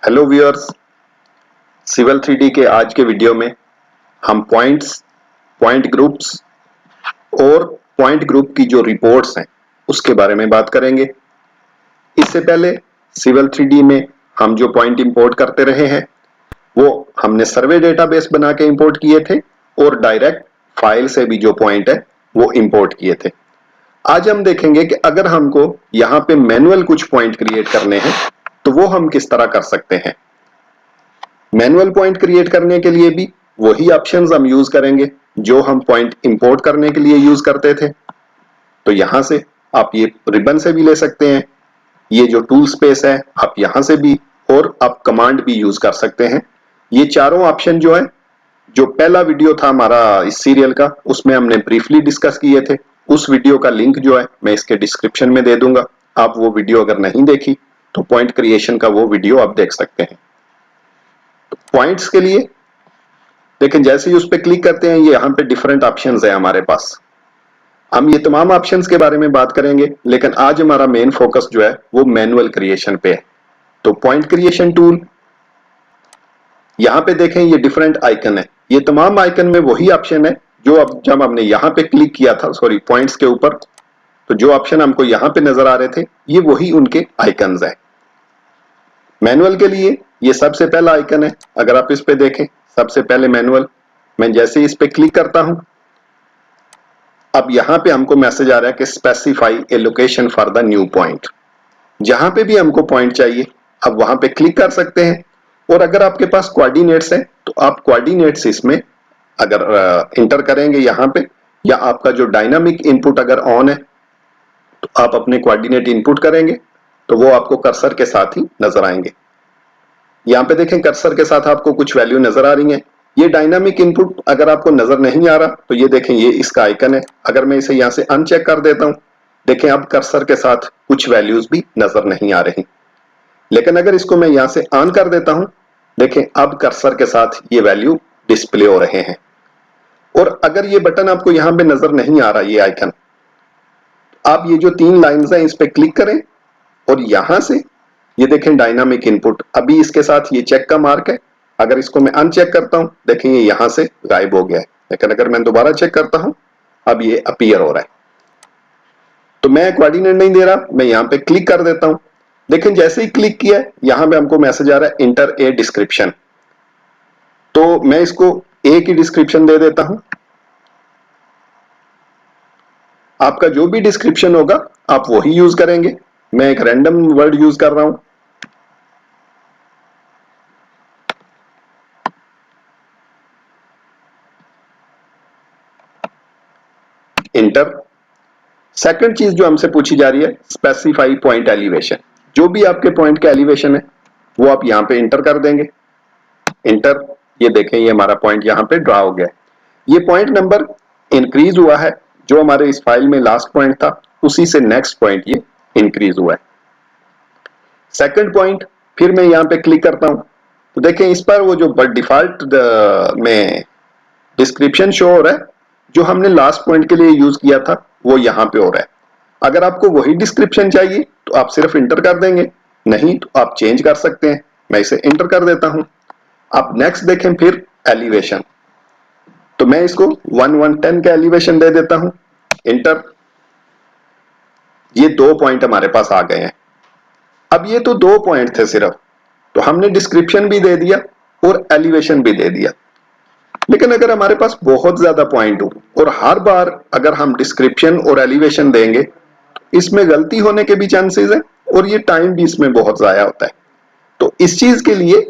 Hello viewers, civil 3D के आज के वीडियो में हम पॉइंट्स, पॉइंट ग्रुप्स और पॉइंट ग्रुप की जो रिपोर्ट्स हैं उसके बारे में बात करेंगे। इससे पहले सिविल 3D में हम जो पॉइंट इंपोर्ट करते रहे हैं वो हमने सर्वे डेटाबेस बना के इंपोर्ट किए थे और डायरेक्ट फाइल से भी जो पॉइंट है वो इंपोर्ट किए थे। आज हम देखेंगे कि अगर हमको यहाँ पे मैनुअल कुछ पॉइंट क्रिएट करने हैं तो वो हम किस तरह कर सकते हैं। मैनुअल पॉइंट क्रिएट करने के लिए भी वही ऑप्शंस हम यूज करेंगे जो हम पॉइंट इंपोर्ट करने के लिए यूज करते थे। तो यहां से आप ये रिबन से भी ले सकते हैं, ये जो टूल स्पेस है आप यहां से भी, और आप कमांड भी यूज कर सकते हैं। ये चारों ऑप्शन जो है, जो पहला वीडियो था हमारा इस सीरियल का, उसमें हमने ब्रीफली डिस्कस किए थे। उस वीडियो का लिंक जो है मैं इसके डिस्क्रिप्शन में दे दूंगा। आप वो वीडियो अगर नहीं देखी तो पॉइंट क्रिएशन का वो वीडियो आप देख सकते हैं। पॉइंट्स के लिए लेकिन जैसे ही उस पर क्लिक करते हैं ये यहाँ पे डिफरेंट ऑप्शंस है हमारे पास। हम ये तमाम ऑप्शंस के बारे में बात करेंगे, लेकिन आज हमारा मेन फोकस जो है वो मैनुअल क्रिएशन पे है। तो पॉइंट क्रिएशन टूल, यहाँ पे देखें ये डिफरेंट आइकन है। ये तमाम आइकन में वही ऑप्शन है जो अब जब हमने यहाँ पे क्लिक किया था, सॉरी पॉइंट्स के ऊपर, तो जो ऑप्शन हमको यहाँ पे नजर आ रहे थे ये वही उनके आइकन्स है। मैनुअल के लिए ये सबसे पहला आइकन है। अगर आप इस पे देखें, सबसे पहले मैनुअल, मैं जैसे ही इस पे क्लिक करता हूं अब यहां पे हमको मैसेज आ रहा है कि specify A location for the new point. जहां पे भी हमको पॉइंट चाहिए अब वहां पे क्लिक कर सकते हैं। और अगर आपके पास कोऑर्डिनेट्स है तो आप कोऑर्डिनेट्स इसमें अगर इंटर करेंगे यहाँ पे, या आपका जो डायनामिक इनपुट अगर ऑन है तो आप अपने कोऑर्डिनेट इनपुट करेंगे तो वो आपको कर्सर के साथ ही नजर आएंगे। यहाँ पे देखें कर्सर के साथ आपको कुछ वैल्यू नजर आ रही है। ये डायनामिक इनपुट अगर आपको नजर नहीं आ रहा तो ये देखें ये इसका आइकन है। अगर मैं इसे यहाँ से अनचेक कर देता हूँ, देखें अब कर्सर के साथ कुछ वैल्यूज भी नजर नहीं आ रही। लेकिन अगर इसको मैं यहाँ से ऑन कर देता हूँ, देखें अब कर्सर के साथ ये वैल्यू डिस्प्ले हो रहे हैं। और अगर ये बटन आपको यहाँ पे नजर नहीं आ रहा, ये आइकन, आप ये जो 3 लाइन्स हैं इस पे क्लिक करें और यहां से ये देखें डायनामिक इनपुट, अभी इसके साथ ये चेक का मार्क है। अगर इसको मैं अनचेक करता हूं, देखें ये यहां से गायब हो गया है। लेकिन अगर मैं दोबारा चेक करता हूं अब ये अपीयर हो रहा है। तो मैं कोऑर्डिनेट नहीं दे रहा, मैं यहां पे क्लिक कर देता हूं। देखें जैसे ही क्लिक किया है यहां पे हमको मैसेज आ रहा है इंटर ए डिस्क्रिप्शन। तो मैं इसको ए की डिस्क्रिप्शन दे देता हूं। आपका जो भी डिस्क्रिप्शन होगा आप वही यूज करेंगे। मैं एक रैंडम वर्ड यूज कर रहा हूं। इंटर। सेकंड चीज जो हमसे पूछी जा रही है, स्पेसिफाई पॉइंट एलिवेशन। जो भी आपके पॉइंट के एलिवेशन है वो आप यहां पे इंटर कर देंगे। इंटर। ये देखें ये हमारा पॉइंट यहां पे ड्रा हो गया है। ये पॉइंट नंबर इंक्रीज हुआ है, जो हमारे इस फाइल में लास्ट पॉइंट था उसी से नेक्स्ट पॉइंट ये इंक्रीज हुआ है। सेकंड पॉइंट, फिर मैं यहां पे क्लिक करता हूं तो देखें इस पर वो जो डिफॉल्ट में डिस्क्रिप्शन शो हो रहा है जो हमने लास्ट पॉइंट के लिए यूज किया था वो यहां पे हो रहा है। अगर आपको वही डिस्क्रिप्शन चाहिए तो आप सिर्फ इंटर कर देंगे, नहीं तो आप चेंज कर सकते हैं। मैं इसे इंटर कर देता हूं। आप नेक्स्ट देखें फिर एलिवेशन, तो मैं इसको 1110 का एलिवेशन दे देता हूं। इंटर। ये 2 पॉइंट हमारे पास आ गए हैं। अब ये तो 2 पॉइंट थे सिर्फ, तो हमने डिस्क्रिप्शन भी दे दिया और एलिवेशन भी दे दिया। लेकिन अगर हमारे पास बहुत ज्यादा पॉइंट हो और हर बार अगर हम डिस्क्रिप्शन और एलिवेशन देंगे इसमें गलती होने के भी चांसेस है और ये टाइम भी इसमें बहुत जाया होता है। तो इस चीज के लिए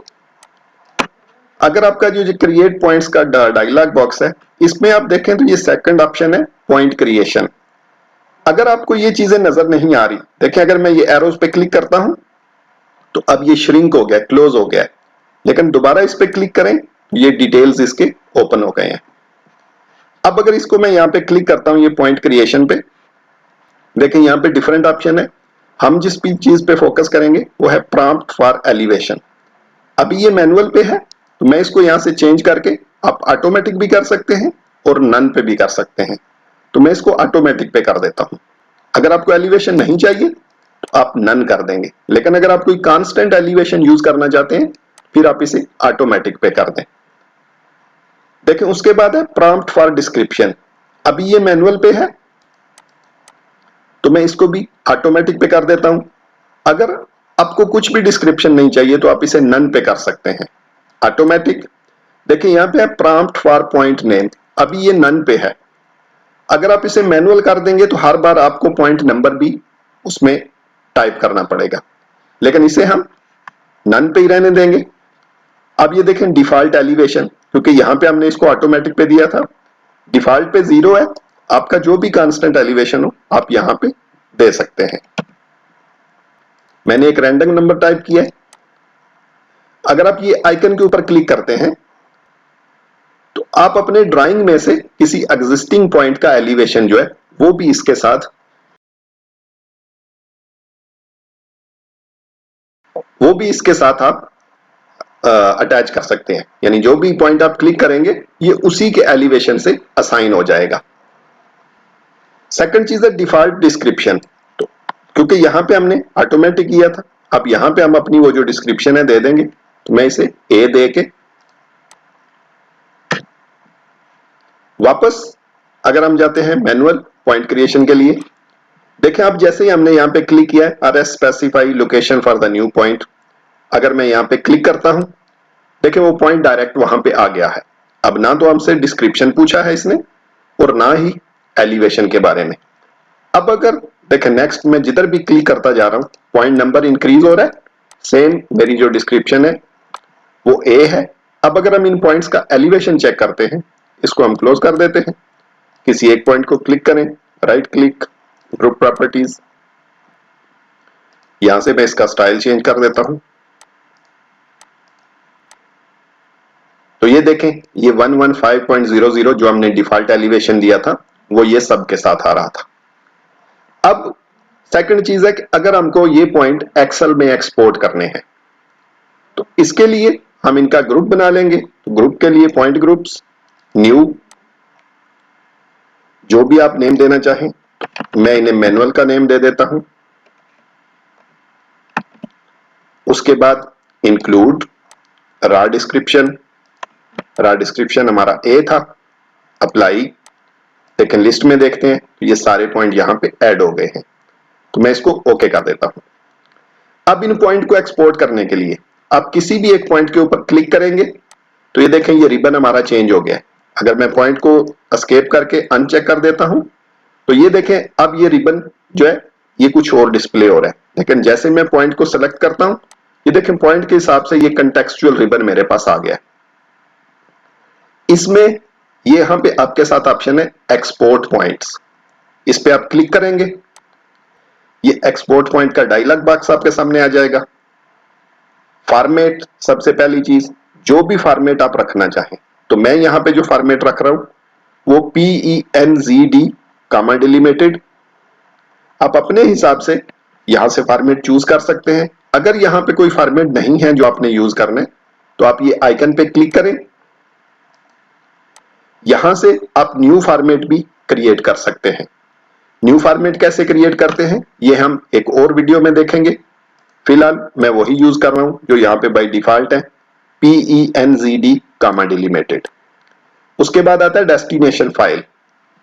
अगर आपका जो क्रिएट पॉइंट्स का डायलॉग बॉक्स है इसमें आप देखें तो ये सेकंड ऑप्शन है पॉइंट क्रिएशन। अगर आपको ये चीजें नजर नहीं आ रही, देखें अगर मैं ये एरोज पे क्लिक करता हूं तो अब ये श्रिंक हो गया, क्लोज हो गया है। लेकिन दोबारा इस पे क्लिक करें, ये डिटेल्स इसके ओपन हो गए हैं। अब अगर इसको मैं यहाँ पे क्लिक करता हूं ये पॉइंट क्रिएशन पे, देखें यहाँ पे डिफरेंट ऑप्शन है। हम जिस भी चीज पे फोकस करेंगे वो है प्रॉम्प्ट फॉर एलिवेशन। अभी ये मैनुअल पे है तो मैं इसको यहाँ से चेंज करके आप ऑटोमेटिक भी कर सकते हैं और नन पे भी कर सकते हैं। तो मैं इसको ऑटोमेटिक पे कर देता हूं। अगर आपको एलिवेशन नहीं चाहिए तो आप नन कर देंगे। लेकिन अगर आप कोई कांस्टेंट एलिवेशन यूज करना चाहते हैं फिर आप इसे ऑटोमेटिक पे कर दें। देखें उसके बाद है प्रॉम्प्ट फॉर डिस्क्रिप्शन। अभी ये मैनुअल पे है तो मैं इसको भी ऑटोमेटिक पे कर देता हूं। अगर आपको कुछ भी डिस्क्रिप्शन नहीं चाहिए तो आप इसे नन पे कर सकते हैं। ऑटोमेटिक, देखिए यहां पे है प्रॉम्प्ट फॉर पॉइंट नेम, अभी ये नन पे है। अगर आप इसे मैनुअल कर देंगे तो हर बार आपको पॉइंट नंबर भी उसमें टाइप करना पड़ेगा, लेकिन इसे हम नन पे ही रहने देंगे। अब ये देखें डिफॉल्ट एलिवेशन, क्योंकि यहां पे हमने इसको ऑटोमेटिक पे दिया था, डिफॉल्ट पे 0 है। आपका जो भी कांस्टेंट एलिवेशन हो आप यहां पे दे सकते हैं। मैंने एक रैंडम नंबर टाइप किया है। अगर आप ये आइकन के ऊपर क्लिक करते हैं तो आप अपने ड्राइंग में से किसी एग्जिस्टिंग पॉइंट का एलिवेशन जो है वो भी इसके साथ आप अटैच कर सकते हैं। यानी जो भी पॉइंट आप क्लिक करेंगे ये उसी के एलिवेशन से असाइन हो जाएगा। सेकंड चीज है डिफॉल्ट डिस्क्रिप्शन। तो क्योंकि यहां पे हमने ऑटोमेटिक किया था, अब यहां पे हम अपनी वो जो डिस्क्रिप्शन है दे देंगे। तो मैं इसे ए दे के वापस अगर हम जाते हैं मैनुअल पॉइंट क्रिएशन के लिए, देखें अब जैसे ही हमने यहां पे क्लिक किया है R S specify location for the new point, अगर मैं यहां पे क्लिक करता हूं देखिए वो पॉइंट डायरेक्ट वहां पे आ गया है। अब ना तो हमसे डिस्क्रिप्शन पूछा है इसने और ना ही एलिवेशन के बारे में। अब अगर देखें नेक्स्ट मैं जिधर भी क्लिक करता जा रहा हूं पॉइंट नंबर इंक्रीज हो रहा है, सेम मेरी जो डिस्क्रिप्शन है वो ए है। अब अगर हम इन पॉइंट्स का एलिवेशन चेक करते हैं, इसको हम क्लोज कर देते हैं, किसी एक पॉइंट को क्लिक करें, राइट क्लिक, ग्रुप प्रॉपर्टीज, यहां से मैं इसका स्टाइल चेंज कर देता हूं। तो ये देखें ये 115.00 जो हमने डिफॉल्ट एलिवेशन दिया था वो ये सब के साथ आ रहा था। अब सेकंड चीज है कि अगर हमको ये पॉइंट एक्सेल में एक्सपोर्ट करने हैं तो इसके लिए हम इनका ग्रुप बना लेंगे। तो ग्रुप के लिए पॉइंट ग्रुप्स, न्यू, जो भी आप नेम देना चाहें, मैं इन्हें मैनुअल का नेम दे देता हूं। उसके बाद इंक्लूड रा डिस्क्रिप्शन हमारा ए था, अप्लाई, लेकिन लिस्ट में देखते हैं तो ये सारे पॉइंट यहां पे ऐड हो गए हैं। तो मैं इसको ओके कर देता हूं। अब इन पॉइंट को एक्सपोर्ट करने के लिए आप किसी भी एक पॉइंट के ऊपर क्लिक करेंगे तो ये देखें ये रिबन हमारा चेंज हो गया है। अगर मैं पॉइंट को एस्केप करके अनचेक कर देता हूं तो ये देखें अब ये रिबन जो है ये कुछ और डिस्प्ले हो रहा है। लेकिन जैसे मैं पॉइंट को सिलेक्ट करता हूं ये देखें पॉइंट के हिसाब से ये कंटेक्सचुअल रिबन मेरे पास आ गया है। इसमें ये यहां पे आपके साथ ऑप्शन है एक्सपोर्ट पॉइंट्स, इस पे आप क्लिक करेंगे, ये एक्सपोर्ट पॉइंट का डायलॉग बॉक्स आपके सामने आ जाएगा। फॉर्मेट, सबसे पहली चीज जो भी फॉर्मेट आप रखना चाहें, तो मैं यहां पे जो फॉर्मेट रख रहा हूं वो PENZD कामा डिलिमिटेड। आप अपने हिसाब से यहां से फॉर्मेट चूज कर सकते हैं। अगर यहां पे कोई फॉर्मेट नहीं है जो आपने यूज करना है तो आप ये आइकन पे क्लिक करें, यहां से आप न्यू फॉर्मेट भी क्रिएट कर सकते हैं। न्यू फॉर्मेट कैसे क्रिएट करते हैं ये हम एक और वीडियो में देखेंगे। फिलहाल मैं वही यूज कर रहा हूं जो यहां पे बाय डिफॉल्ट है, PENZD कामा डिलिमिटेड। उसके बाद आता है डेस्टिनेशन फाइल,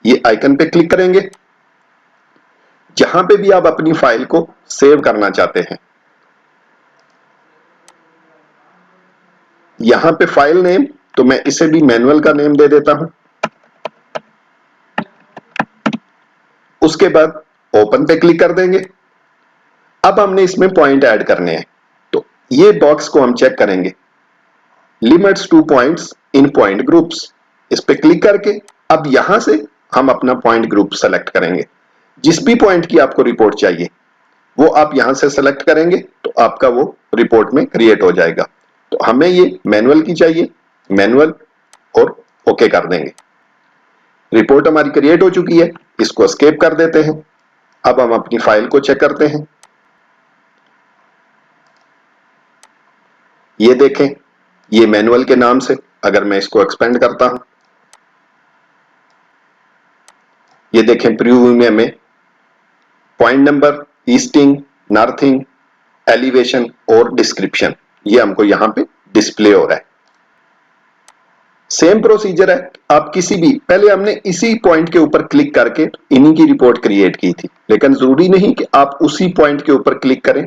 ये आइकन पे क्लिक करेंगे, जहां पे भी आप अपनी फाइल को सेव करना चाहते हैं, यहां पे फाइल नेम, तो मैं इसे भी मैनुअल का नेम दे देता हूं। उसके बाद ओपन पे क्लिक कर देंगे। अब हमने इसमें पॉइंट ऐड करने हैं, तो ये बॉक्स को हम चेक करेंगे, limits two points in point groups, इस पे क्लिक करके अब यहां से हम अपना पॉइंट ग्रुप सेलेक्ट करेंगे। जिस भी पॉइंट की आपको रिपोर्ट चाहिए वो आप यहां से सेलेक्ट करेंगे तो आपका वो रिपोर्ट में क्रिएट हो जाएगा। तो हमें ये मैनुअल की चाहिए, मैनुअल, और ओके कर देंगे। रिपोर्ट हमारी क्रिएट हो चुकी है, इसको एस्केप कर देते हैं। अब हम अपनी फाइल को चेक करते हैं। ये देखें ये मैनुअल के नाम से, अगर मैं इसको एक्सपेंड करता हूं, ये देखें प्रीव्यू में हमें point number, easting, northing, elevation और डिस्क्रिप्शन, ये हमको यहां पे डिस्प्ले हो रहा है। सेम प्रोसीजर है, आप किसी भी, पहले हमने इसी पॉइंट के ऊपर क्लिक करके इन्हीं की रिपोर्ट क्रिएट की थी, लेकिन जरूरी नहीं कि आप उसी पॉइंट के ऊपर क्लिक करें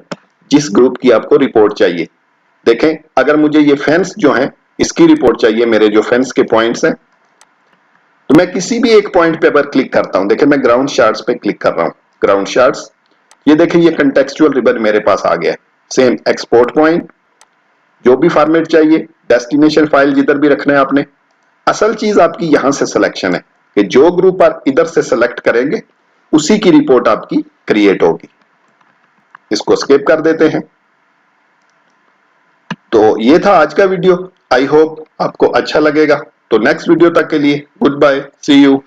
जिस ग्रुप की आपको रिपोर्ट चाहिए। देखें, अगर मुझे ये फेंस जो है इसकी रिपोर्ट चाहिए, मेरे जो फेंस के पॉइंट्स हैं, तो मैं किसी भी एक पॉइंट पे अगर क्लिक करता हूं, देखिए मैं ग्राउंड शार्ट्स पे क्लिक कर रहा हूं, ग्राउंड शार्ट्स, ये देखिए ये कंटेक्सचुअल रिबन मेरे पास आ गया है। सेम एक्सपोर्ट पॉइंट, जो भी फॉर्मेट चाहिए, डेस्टिनेशन फाइल जिधर भी रखना है आपने, असल चीज आपकी यहां से सिलेक्शन है कि जो ग्रुप आप इधर से सिलेक्ट करेंगे उसी की रिपोर्ट आपकी क्रिएट होगी। इसको स्किप कर देते हैं। तो ये था आज का वीडियो, आई होप आपको अच्छा लगेगा। तो नेक्स्ट वीडियो तक के लिए गुड बाय, सी यू।